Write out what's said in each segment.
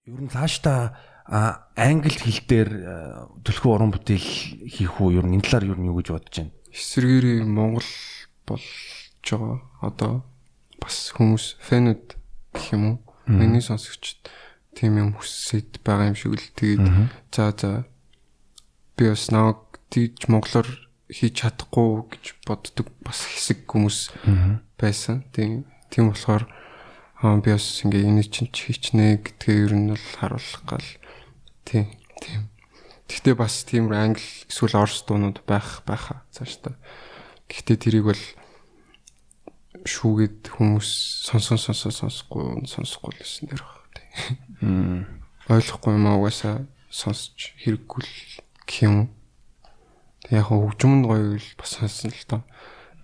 Ер нь цаашдаа англи хэл дээр төлхөө уран бүтээл хийх үү? Ер нь энэ талаар юу гэж бодож байна? Эсвэргээрээ Монгол болж байгаа одоо бас хүмүүс фэнүүд гэх юм уу? Миний сонсогчд тийм юм хүсэж байгаа юм шиг л тэгээд за би бас нэг тийж монголоор хийж чадахгүй гэж боддог бас хэсэг хүмүүс байсан. Тийм болохоор би бас ингээ энэ чинь хийчнэ гэдгээ ер нь бол харуулах гал. Тийм. Гэхдээ бас тийм англи эсвэл орос дуунууд байхаа цааш та. Гэхдээ тэрийг бол шүүгээд хүмүүс сонсохгүй л гэсэн дэр баг. Ойлгохгүй юм угаасаа сонсч хэрэггүй л гэх юм. Тэг яг хөгжмөнд гоё л бас сонсон л доо.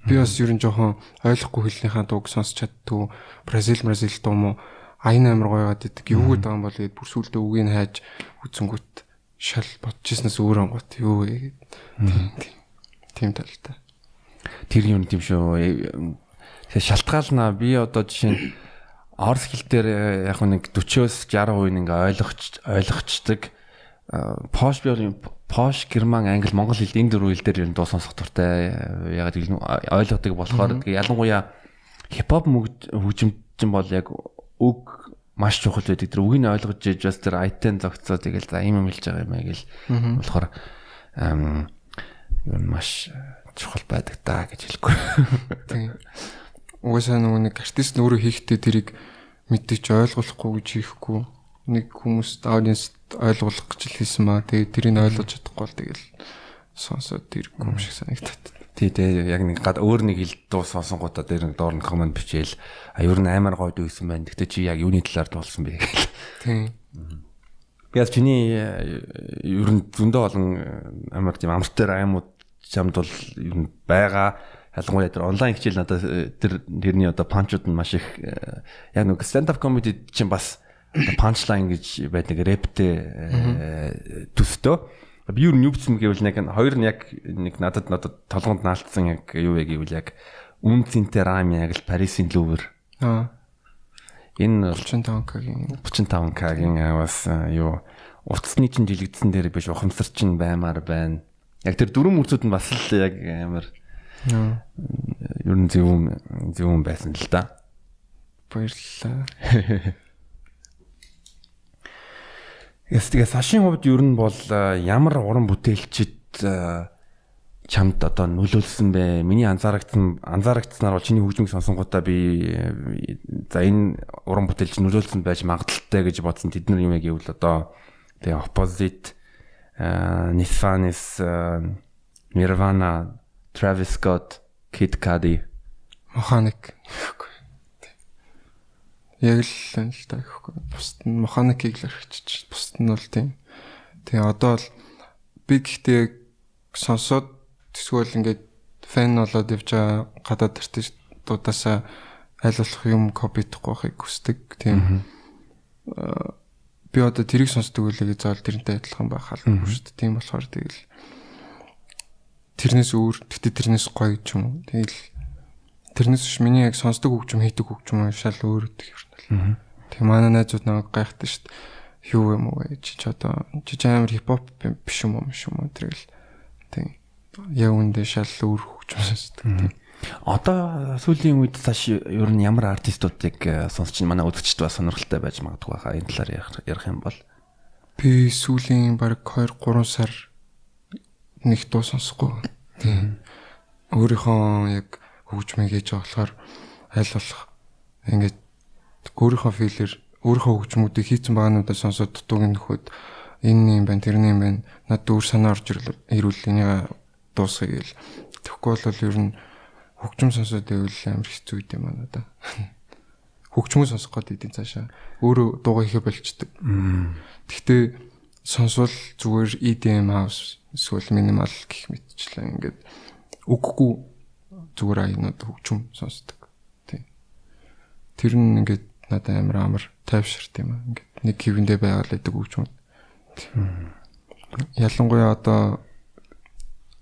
Би бас ер нь жоохон ойлгохгүй хэлнийхаа дууг сонсч чаддгүй. Бразил дуу мó аян амар гоёгаад идэг. Юу гэдэг юм бол гээд бүр сүлдө үгийг хайж үзэнгүүт шал бодчихснаас өөр ангууд юу вэ гэдэг. Тийм талтай. Тэр юм тийм шүү. Шалтгаална би одоо жишээ нь орос хэл дээр яг нэг 40-60% ингээ ойлгочдөг. Пош, герман, англи, монгол хэл энэ дөрвөн хэл дээр ер нь дуу сонсох дуртай. Ягаад гэвэл ойлгодог болохоор ялангуяа хипхоп хөгжимчин бол яг үг маш чухал байдаг. Тэр үгийг ойлгож иж бас тэр айтен зогцоо тэгэл за юм хэлж байгаа юм аа гэл болохоор ер нь маш чухал байдаг даа гэж хэлэхгүй. Тийм. Угаасаа нэг артист өөрөө хийхдээ тэрийг мэдээж ойлгуулахгүй гэж хийхгүй. Нэг хүмүүст аудиенс ойлгуулах гэж хэлсэн маа. Тэгээд тэрийг ойлгож чадахгүй бол тэгэл сонсоод ирэхгүй юм шиг санагдаад. Тэгээ яг нэг өөр нэг хэл дуу сонсонгуудаа дээр нэг доор нь комент бичээл ер нь амар гоё дүүсэн байна. Гэтэ чи яг юуны талаар дуулсан бэ гэл. Тийм. Би яг чиний ер нь зөндөө олон амар тийм амттай аймууд чамд бол ер нь байгаа. Ялангуяа тэр онлайн хичээл надад тэрний одоо панчууд нь маш их яг нэг stand up comedy чинь бас punchline гэж байдаг рэптэй төстэй. Би юу нүбцэн гэвэл нэг хоёр нь яг нэг надад толгонд наалтсан яг юу вэ гэвэл яг үнцэнтэй рам яг л Парисын лүвэр. Энэ 35К-гийн бас юу утасны чинь жилэгдсэн дээр биш ухамсар чинь баймаар байна. Яг тэр дөрвөн мөрцүүд нь бас л яг амар ер нь зөв байсан л да. Баярлалаа. Тэгээ Сашийн хувьд ер нь бол ямар уран бүтээлчд чамд одоо нөлөөлсөн бэ? Миний анзаарагдсанаар бол чиний хөгжмийг сонсонгуудаа би за энэ уран бүтээлч нөлөөлсөн байж магадaltaй гэж бодсон. Тэд нар юм гэвэл одоо тэгээ Opposite, Nirvana, Nirvana, Travis Scott, Kid Cudi, Mechanic. Яг л та гэхгүй. Бусд нь Mechanic-ийг л арчиж. Бусд нь бол тийм. Тэгээ одоо л би гэхдээ сонсоод эсвэл ингээд фэн болоод явж байгаа гадаад артистуудаасаа аль болох юм копидэхгүй байхыг хүсдэг. Тийм. Би одоо тэрийг сонсдог үлээгээ заавал тэрнтэй адилхан байх албагүй шүү дээ. Тийм болохоор тэгэл тэрнээс өөр, гэхдээ тэрнээс гоё ч юм уу. Тэгэл тэрнээс биш миний яг сонсдог хөгжим хийдэг хөгжим шал өөр гэдэг юм байна. Тэг манай найзууд намайг гайхдаг шүү дээ. Юу юм уу вэ? Чи одоо амар хипхоп биш юм уу тэрэл. Тэг яг үндэ шал өөр хөгжим сонсдог. Одоо сүүлийн үед цааш ер нь ямар артистуудыг сонсч манай үзэгчд бас сонирхолтой байж магадгүй хаа энэ талаар ярих юм бол би сүүлийн баг 2-3 сар нэг дуу сонсохгүй. Тийм. Өөрийнхөө яг хөгжмийг хийж байгаа болохоор аль болох ингээд өөрийнхөө филээр өөрийнхөө хөгжмүүдийг хийцэн багануудаа сонсоод дутууг нөхөд энэ юм байна, тэрний юм байна. Над өөр санаа орж ирвэл энийг дуусгая гэл. Тэгэхгүй бол ер нь хөгжим сонсоод байвал амар хэцүү юм байна да. Хөгжмөө сонсох гээд идэв цаашаа. Өөрөө дуугаа хийхэ болчдөг. Гэхдээ сонсвол зүгээр EDM house эсвэл minimal гэх мэтчлээ ингээд үггүй зүгээр аянууд хөгжим сонсдог. Тийм. Тэр нь ингээд надад амар тайвширт юм аа. Ингээд нэг хэвэндээ байгаад байдаг хөгжим. Ялангуяа одоо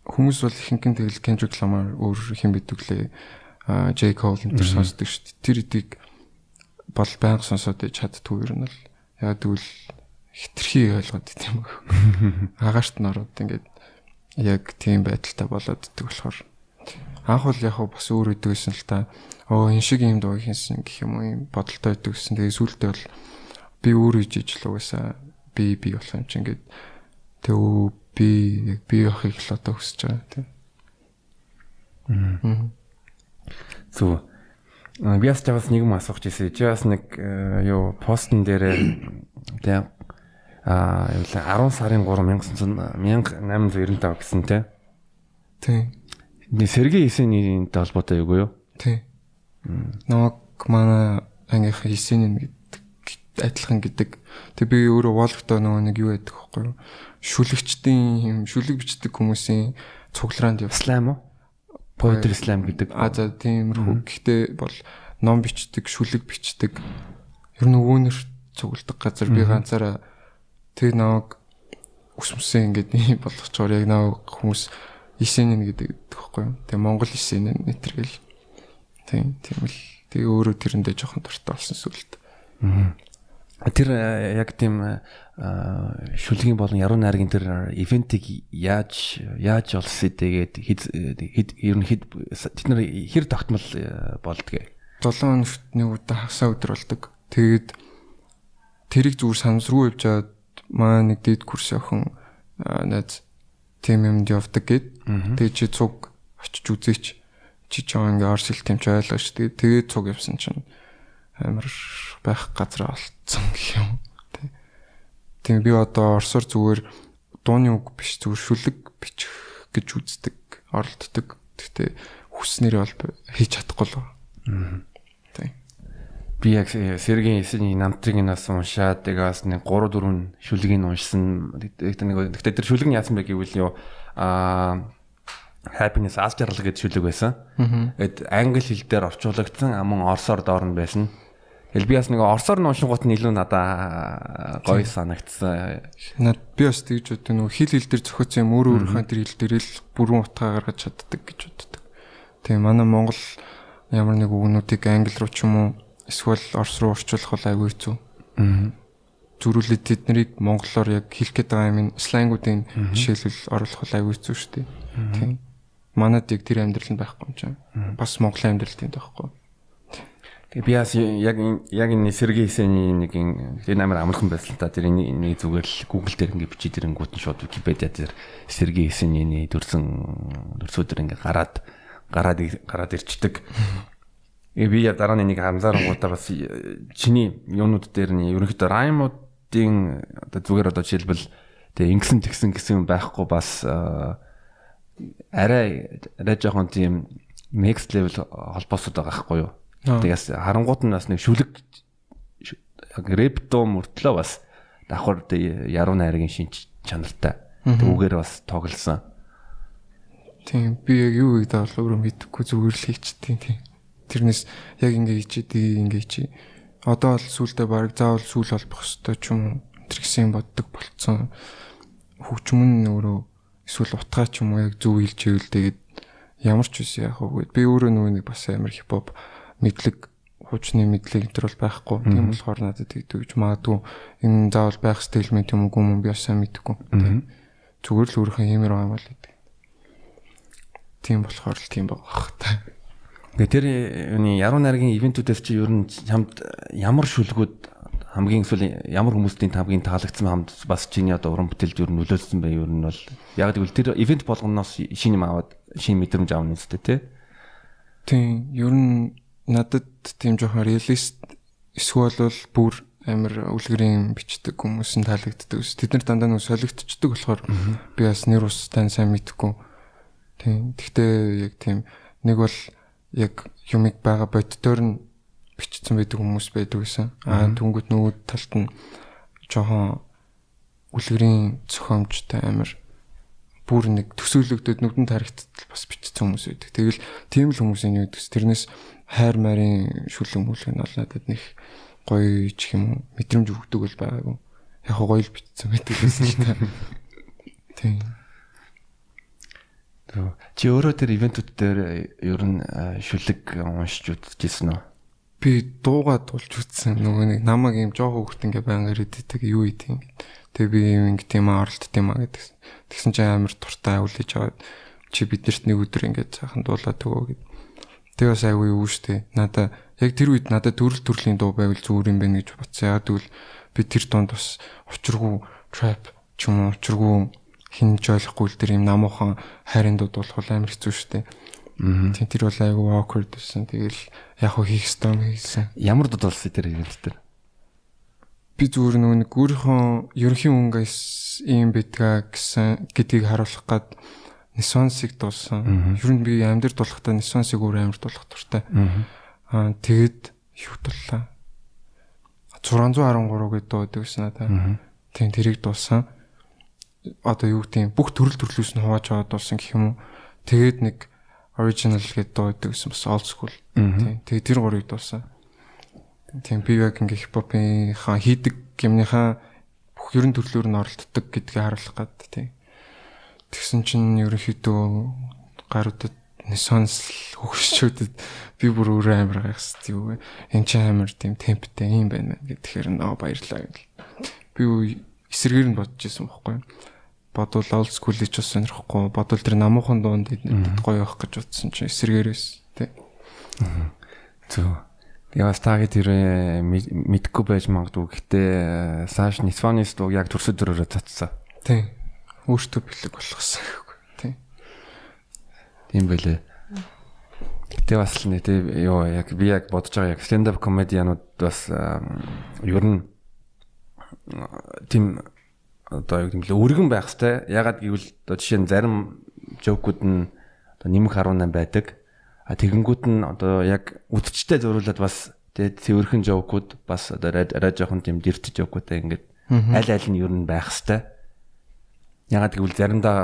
хүмүүс бол ихэнх нь тэгэл Kendrick Lamar өөр хэм битүүлээ J Cole энэ сонсдог шүү дээ. Тэр эдийг бол байнга сонсоод чаддгүй юм л. Яг тэгвэл хитрхи ойлгоод идэм баг. Агаарт нь ороод ингээд яг тийм байдалтай болоод иддэг болохоор анх бол яг бас өөр идэвсэн л та. Энэ шиг юм дуу хийсэн гэх юм уу юм бодолтой идэвсэн. Тэгээ сүүлдээ бол би өөр хийж л угаасаа би болох юм чи ингээд би яг би явахыг л одоо хүсэж байгаа тийм. Зүг. Би бас нэг юм асуух гэсэн. Чи бас нэг юу постн дээр тийм 10 сарын 3 1895 гэсэн тийм. Тийм. Сергей Есенинтэй холбоотой юу юу? Тийм. Намайг манай ангийнхан Есенин гэдэг адилхан гэдэг. Тэг би өөрөө Вологдоо нэг юу байдаг вэ? Шүлэгчдийн шүлэг бичдэг хүмүүсийн цуглаанд явслам уу? Poetry slam гэдэг. За тиймэрхүү. Гэхдээ бол ном бичдэг, шүлэг бичдэг. Ер нь өвөнөр цугладаг газар би ганцаараа тэг намайг өсмсөн ингээд ийм болгочоор яг намайг хүмүүс Есенин гэдэг тэгэхгүй юу. Тэг Монгол Есенин нэтэргэл. Тийм л. Тэг өөрөө тэрэндээ жоохон дуртай болсон сүлд. Тэр яг тийм шүлгийн болон яруу найргийн тэр ивентийг яаж олсон тэгээд ер нь тэд нар хэр тогтмол болдгоо. 7 хоногт нэг удаа хагасаа өдөр болдог. Тэгээд тэрийг зүгээр санамсруу явж аваад маань нэг дэд курс охин найз тим юмд явдаг гэд. Тэгээд чи цуг очиж үзээч. Чи ингээ орсил тэмч ойлгооч. Тэгээд цуг явсан чинь амар байх газар олцсон гэх юм. Тийм би одоо орсоор зүгээр дууны үг биш зүгээр шүлэг бичих гэж үздэг, оролддог. Гэхдээ хүснээр бол хийж чадахгүй л. Тийм. Би яг Сергей Есенин намтрыг нас уншаад тэгээс нэг 3 4 шүлгийг уншсан. Гэхдээ тэр шүлэг нь яасан бэ гэвэл юу Happiness аз жаргал гэдэг шүлэг байсан. Эд англи хэл дээр орчуулагдсан аман орсоор доор нь байсан. Би бас нэг орсоор нь уншингууд нь илүү надаа гоё санагдсан. Би бас тэгж боддог. Хэл дээр зохиоцсон юм өөрийнхөө тэр хэл дээр л бүрэн утгаа гаргаж чаддаг гэж боддог. Тийм манай Монгол ямар нэг үгнүүдийг англи руу ч юм уу эсвэл орс руу орчуулах бол аюу хэцүү. Зүрүүлээд тэднийг монголоор яг хэлэх гээд байгаа юм слангуудын жишээлбэл оруулах бол аюу хэцүү шүү дээ. Тийм. Манад яг тэр амьдрал нь байхгүй юм чинь. Бас Монголын амьдрал тийм байхгүй. Би бас яг энэ Сергей Есенин нэг энэ амар амархан байсан та тэр нэг зүгээр л Google дээр ингээ бичиж ирэнгүүт нь шууд Wikipedia дээр Сергей Есенины дүрсүүдэр ингээ гараад ирчдэг. Би я дараа нь нэг хамзаарангуудаа бас чиний юунууд дээр нь ерөнхийдөө раймуудын одоо зүгээр одоо жишээлбэл тэгээ ингэсэн тэгсэн гэсэн юм байхгүй бас арай жоохон тийм next level холбоосод байгаа байхгүй юу? Тэгээс харангууд нь бас нэг шүлэг рэпто мөртлөө бас давхар яруу найргийн шинж чанартай. Түүгээр бас тоглосон. Тийм би яг юу гэдэг бол өөрөө мэдэхгүй зүгээр л хийчихдээ тийм. Тэрнээс яг ингэ хийчихдээ. Одоо бол сүултээ баг заавал сүул олбох ёстой ч юм уу тэр гэсэн боддог болцсон. Хөгжмөн өөрөө эсвэл утгаа ч юм уу яг зөв хэлж ивэл тэгээд ямар ч үс яах вэ? Би өөрөө нэг бас амар хипхоп мэдлэг хуучны мэдлэг энэ төр бол байхгүй. Тийм болохоор надад тэгдэг гэж магадгүй энэ заавал байх стилмент юм уу би бас сайн мэдэхгүй. Зүгээр л өөрийнхөө юмэр байгаа юм бол гэдэг. Тийм болохоор л тийм байгаа та. Тэгээ тэр юуны яруу найргийн ивентүүдээс чи ер нь хамт ямар шүлгүүд хамгийн эсвэл ямар хүмүүсийн хамгийн таалагдсан хамт бас чиний одоо уран бүтээлд ер нь нөлөөлсөн бай ер нь бол яг гэвэл тэр ивент болгоноос шинэ юм аваад шинэ мэдрэмж авна үстэй тий. Тийм ер нь надад тийм жоохон реалист эсвэл бол бүр амар үлгэрийн бичдэг хүмүүс нь таалагддаг ус. Тэд нар дандаа нэг солигдчихдаг болохоор би бас нэр ус тань сайн мэдэхгүй. Тийм. Гэхдээ яг тийм нэг бол яг юмыг байгаа боддоор нь бичсэн байдаг хүмүүс байдаг гэсэн. Түнгүүд нөгөө талд нь жоохон үлгэрийн зохиомжтой амар бүр нэг төсөөлөгдөд нүдэнд харагдтал бас бичсэн хүмүүс байдаг. Тэгэл тийм л хүмүүсийн юу гэдэгс тэрнээс хайр марын шүлэг мүлэг нь бол надад нэг гоё ч юм уу мэдрэмж өгдөг бол байгаагүй. Яг гоё л бичсэн байдаг гэсэн л та. Тийм. Чи өөрөө тэр ивентүүд дээр ер нь шүлэг уншиж үзчихсэн үү? би дуугаа дуулж үзсэн. Нөгөө нэг намайг юм жоох хөвгт ингээ байнгаар идэдэг юу идэв ингээ. Тэгээ би юм ингээ тийм оролт тийм аа гэдэг. Тэгсэн чинь амар туртаа хүлээж аваад чи биднэрт нэг өдөр ингээ цаахан дуулаад өгөө гэд. Тэгээ бас айгүй юу штэ. Надаа яг тэр үед надад төрлийн дуу байвал зүгээр юм байна гэж бодсон. Яг тэгвэл би тэр донд бас учиргүй trap ч юм уу учиргүй хинж ойлгохгүй л тэр юм намуухан хайрын дуу дуулах амар хэцүү штэ. Тийм тэр бол айгүй awkward байсан. Тэгэл яг хөө хийх ёстой юм хийсэн. Ямар дуу дуулсан тэр юм л тэр? Би зүгээр нөгөө нэг өөрийнхөө ерөнхий өнгөс ийм битгаа гэсэн гэдгийг харуулах гад Нисонсыг дуулсан. Ер нь би амьдэр дуулахдаа Нисонсыг өөр амар дуулах туртай. Тэгэд юу дууллаа? 613 гэдэг дуу өгсөн надаа. Тийм тэрийг дуулсан. Одоо юу гэдэг бүх төрлөөс нь хувааж аваад дуулсан гэх юм уу. Тэгээд нэг original гэдэг дуу өгсөн бас old school. Тийм. Тэгээд тэр гурыг дуулсан. Тийм би яг ингээ хипхопынхаа хийдэг юмныхаа бүх ерөн төрлөөр нь оролддог гэдгийг харуулах гад тийм. Тэгсэн чинь ерөнхийдөө гаруудад Нисонс хөгшчүүдэд би бүр өөрөө амар гайхсдаг юу вэ? Энд чинь амар тийм темптэй юм байна гэхээр нөө баярлаа гэл. Би эсрэгээр нь бодож ирсэн байхгүй. Бодвол old school-ийг ч бас сонирхгүй. Бодвол тэр намуухан дуунд гоё явах гэж утсан чинь эсрэгээрээс тий. Зөв. Тэгээ бас таагийн тэр мэдгүй байж магадгүй. Гэхдээ Саш Нисфанис дуу яг төрсө дөрөөрөө цацсан. Тий. Өөртөө бэлэг болгосон гэхгүй. Тий. Тийм байлээ. Гэтэ бас л нэ тий ёо яг би яг бодож байгаа яг stand up comedy-янууд бас ер нь тийм одоо яг тийм л өргөн байх хэвээр. Ягаад гэвэл одоо жишээ нь зарим жокууд нь одоо нэмэх 18 байдаг. Тэгэнгүүт нь одоо яг үдчтэй зөриулээд бас тэгээ цэвэрхэн жокууд бас одоо арай жоохон тийм дэрт жокуудтай ингээд аль нь ер нь байх хэвээр. Ягаад гэвэл заримдаа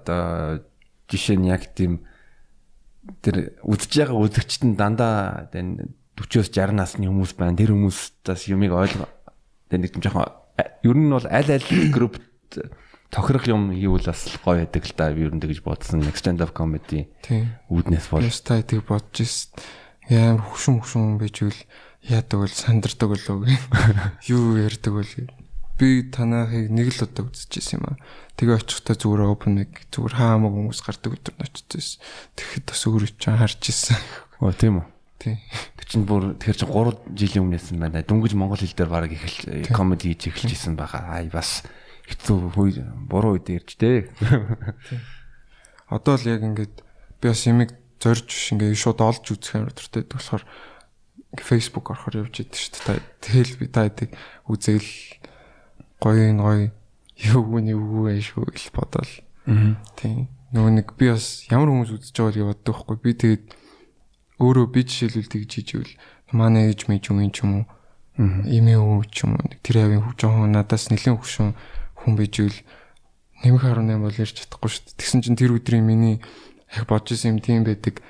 одоо жишээ нь яг тийм тэр үдж байгаа үзэгчд нь дандаа 40-60 насны хүмүүс байна. Тэр хүмүүстээс юмыг ойлгоо. Тэр нэг юм жоохон ер нь бол аль групп тохирох юм хийвэл бас гоё байдаг л да. Ер нь тэгж бодсон. Stand up comedy. Үүднээс бол. Ястай тийг бодож ирсэн. Яам хөшүүн байжвэл яадаг бол сандардаг болов. Юу ярьдаг бол би танахыг нэг л удаа үзчихсэн юм аа. Тэгээ очихдаа зүгээр open mic зүгээр хаамаг хүмүүс гардаг өдөр нь очижсэн. Тэгэхэд бас өөрөө ч харж ирсэн. Оо тийм үү. Тийм. Тэр чинь бүр тэр чинь 3 жилийн өмнөөс нь байна. Дөнгөж монгол хэл дээр баг эхэлж comedy хийж эхэлжсэн байгаа. Ай бас хэцүү буруу үед ярьж дээ. Одоо л яг ингээд би бас ямиг зорж ингээд шууд олж үзэх юм дуртай болохоор Facebook орохоор явж идэв шүү дээ. Тэгэл би таадаг үзэл гоё юу шүү гэж бодоол. Тийм. Нөгөө нэг би бас ямар хүмүүс үзэж байгааг боддог байхгүй. Би тэгээд өөрөө би жишээлбэл тэгж хийжвэл манай ээж мэж юм ч юм уу. Имээ үү ч юм уу. Тэр авийн жоохон надаас нэлээд хөшүүн хүн bijвэл нэмэх 18 бол ярьж чадахгүй шүү дээ. Тэгсэн чинь тэр өдрийн миний яг бодож исэн юм тийм байдаг.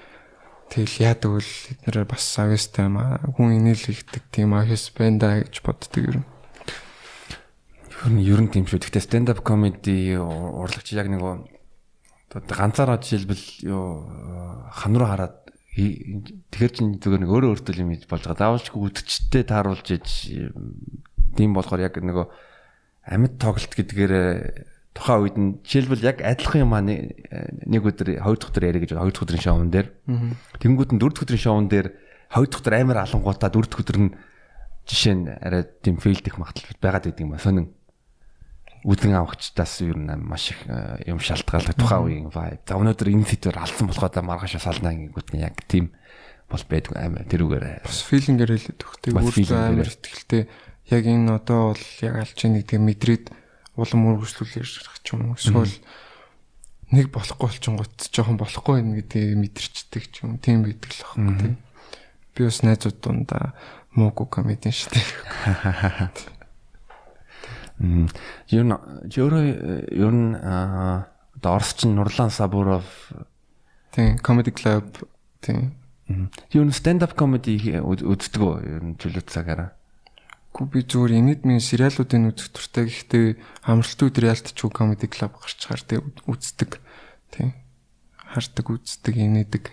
Тэгэл яадаг бол эднэрээ бас авьяастай юм аа. Хүн инээл хийдэг тийм авьяас байна да гэж боддог юм. Ер нь тийм шүү. Гэхдээ stand up comedy урлагч яг нэг ганцаараа жишээлбэл ханруу хараад тэгэхэр чинь зүгээр нэг өөртөө юм хийж болж байгаа. Заавалчгүй үдчтэй тааруулж иж тийм болохоор яг нэг амьд тоглолт гэдгээр тухайн үед нь жишээлбэл яг адилхан юм аа нэг өдөр 2 дахь өдөр яриа гэж 2 дахь өдрийн шоун дээр тэнгууд нь 4 дахь өдрийн шоун дээр 2 дахь өдөр амар алангуудаа 4 дахь өдөр нь жишээ нь арай тийм фейлдэх магадлал байгаад байдаг юм ба сонин үүдэн авахчдаас ер нь маш их юм шалтгаалдаг тухайн үеийн vibe. За өнөөдөр энэ сэдвэр алдсан болохоо маргааш салнаа гингүүд нь яг тийм бол байдаг амар тэрүүгээр бас филингээр хэлээд өгтэй өөрөө амар ихтэй яг энэ одоо бол яг алж нэг тийм мэдрээд улам үргэлжлүүлж ярих ч юм уу эсвэл нэг болохгүй болчингот жоохон болохгүй юм гэдэг мэдэрчдэг ч юм тийм байдаг л аахгүй тийм би бас найзууд дундаа муугүй комедиан шүү дээ. Ер нь одоо орсчин Нурлан Сабуров тийм comedy club тийм ер нь stand up comedy үздэг үү ер нь чөлөө цагаараа. Гү би зүгээр инэдмийн сериалуудын үзэх туртай гэхдээ амралтууд reality show comedy club гарч чаар тийм үздэг тийм хардаг үздэг инээдэг.